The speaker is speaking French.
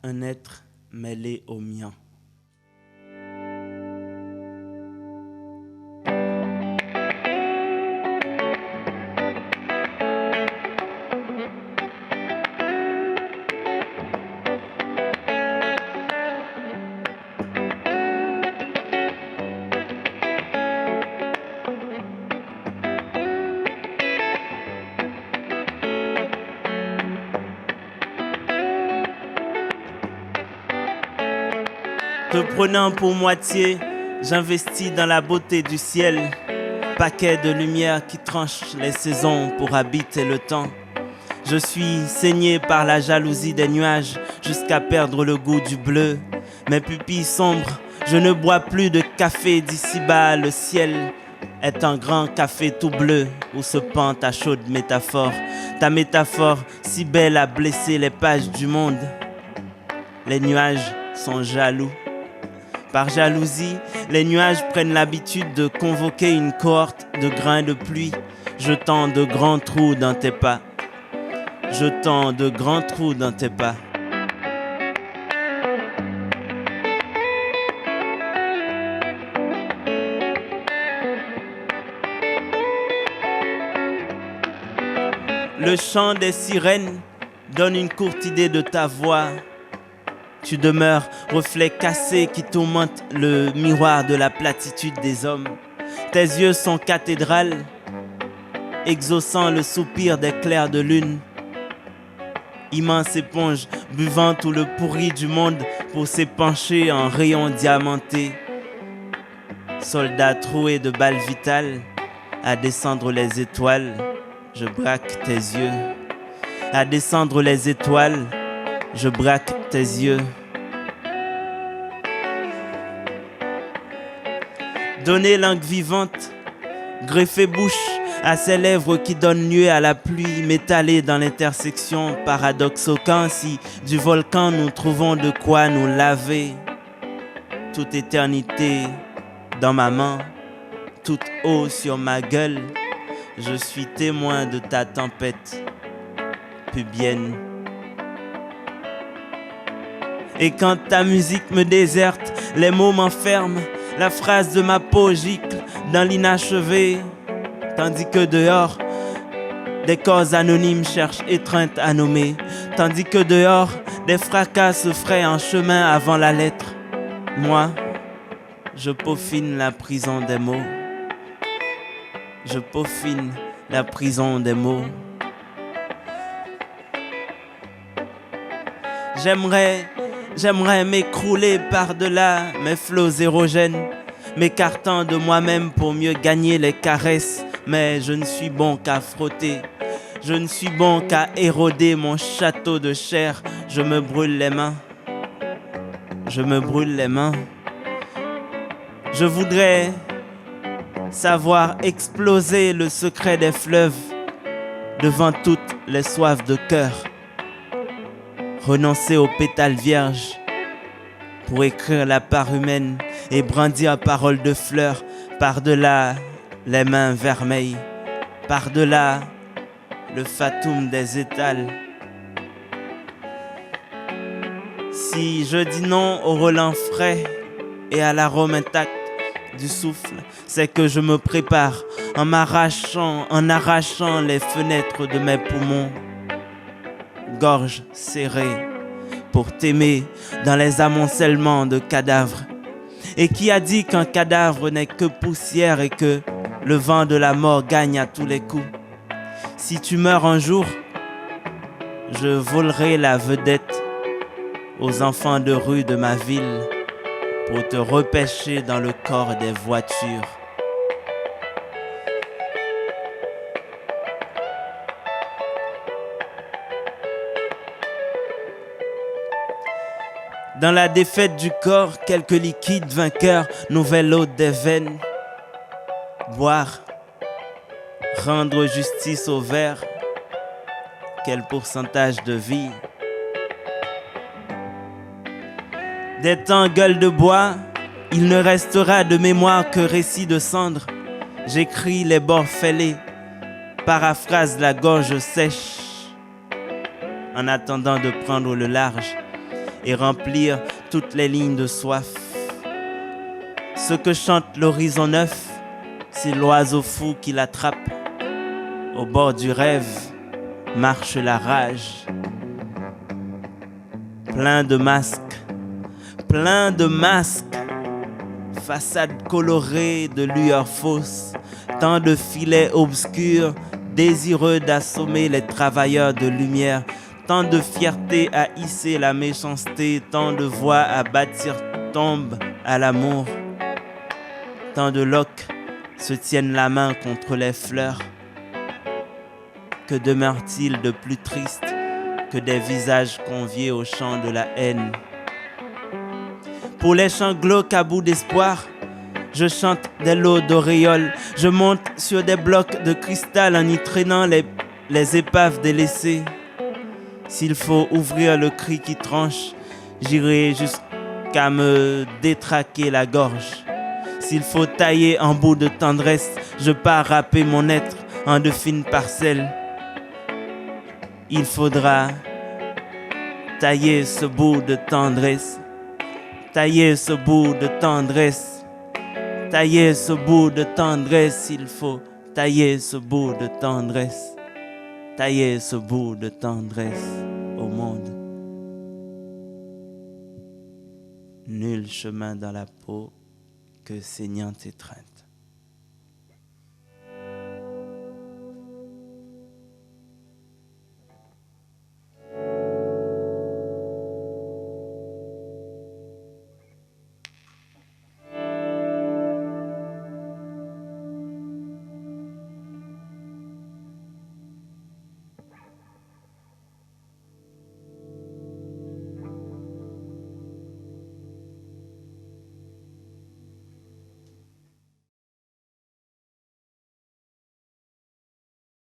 un être mêlé au mien. Te prenant pour moitié, j'investis dans la beauté du ciel. Paquet de lumière qui tranche les saisons pour habiter le temps. Je suis saigné par la jalousie des nuages jusqu'à perdre le goût du bleu. Mes pupilles sombres, je ne bois plus de café d'ici-bas. Le ciel est un grand café tout bleu où se pend ta chaude métaphore. Ta métaphore si belle a blessé les pages du monde. Les nuages sont jaloux. Par jalousie, les nuages prennent l'habitude de convoquer une cohorte de grains de pluie, jetant de grands trous dans tes pas. Jetant de grands trous dans tes pas. Le chant des sirènes donne une courte idée de ta voix. Tu demeures reflet cassé qui tourmente le miroir de la platitude des hommes. Tes yeux sont cathédrales, exaucant le soupir des clairs de lune. Immense éponge buvant tout le pourri du monde pour s'épancher en rayons diamantés. Soldat troué de balles vitales, à descendre les étoiles, je braque tes yeux. À descendre les étoiles, je braque tes yeux. Donner langue vivante, greffer bouche à ces lèvres qui donnent lieu à la pluie, m'étaler dans l'intersection paradoxoquant. Si du volcan nous trouvons de quoi nous laver. Toute éternité dans ma main, toute eau sur ma gueule, je suis témoin de ta tempête pubienne. Et quand ta musique me déserte, les mots m'enferment, la phrase de ma peau gicle dans l'inachevé, tandis que dehors, des corps anonymes cherchent étreinte à nommer, tandis que dehors, des fracas se frayent en chemin avant la lettre. Moi, je peaufine la prison des mots. Je peaufine la prison des mots. J'aimerais m'écrouler par-delà mes flots érogènes, m'écartant de moi-même pour mieux gagner les caresses. Mais je ne suis bon qu'à frotter, je ne suis bon qu'à éroder mon château de chair. Je me brûle les mains, je me brûle les mains. Je voudrais savoir exploser le secret des fleuves devant toutes les soifs de cœur. Renoncer aux pétales vierges pour écrire la part humaine et brandir parole de fleurs par-delà les mains vermeilles, par-delà le fatum des étals. Si je dis non au relent frais et à l'arôme intact du souffle, c'est que je me prépare en arrachant les fenêtres de mes poumons. Gorge serrée pour t'aimer dans les amoncellements de cadavres. Et qui a dit qu'un cadavre n'est que poussière et que le vent de la mort gagne à tous les coups? Si tu meurs un jour, je volerai la vedette aux enfants de rue de ma ville pour te repêcher dans le corps des voitures. Dans la défaite du corps, quelques liquides vainqueurs, nouvelle hôte des veines. Boire, rendre justice au verre, quel pourcentage de vie? Des temps gueule de bois, il ne restera de mémoire que récits de cendres. J'écris les bords fêlés, paraphrase la gorge sèche, en attendant de prendre le large. et remplir toutes les lignes de soif. Ce que chante l'horizon neuf, c'est l'oiseau fou qui l'attrape. Au bord du rêve marche la rage. Plein de masques, façades colorées de lueurs fausses, tant de filets obscurs, désireux d'assommer les travailleurs de lumière, tant de fierté à hisser la méchanceté, tant de voix à bâtir tombe à l'amour, tant de loques se tiennent la main contre les fleurs. Que demeure-t-il de plus triste que des visages conviés au chant de la haine? Pour les chants glauques à bout d'espoir, je chante des lots d'auréoles. Je monte sur des blocs de cristal en y traînant les épaves délaissées. S'il faut ouvrir le cri qui tranche, j'irai jusqu'à me détraquer la gorge. S'il faut tailler en bout de tendresse, je pars râper mon être en de fines parcelles. Il faudra tailler ce bout de tendresse, tailler ce bout de tendresse, tailler ce bout de tendresse, il faut tailler ce bout de tendresse, tailler ce bout de tendresse au monde. Nul chemin dans la peau que saignante étreinte.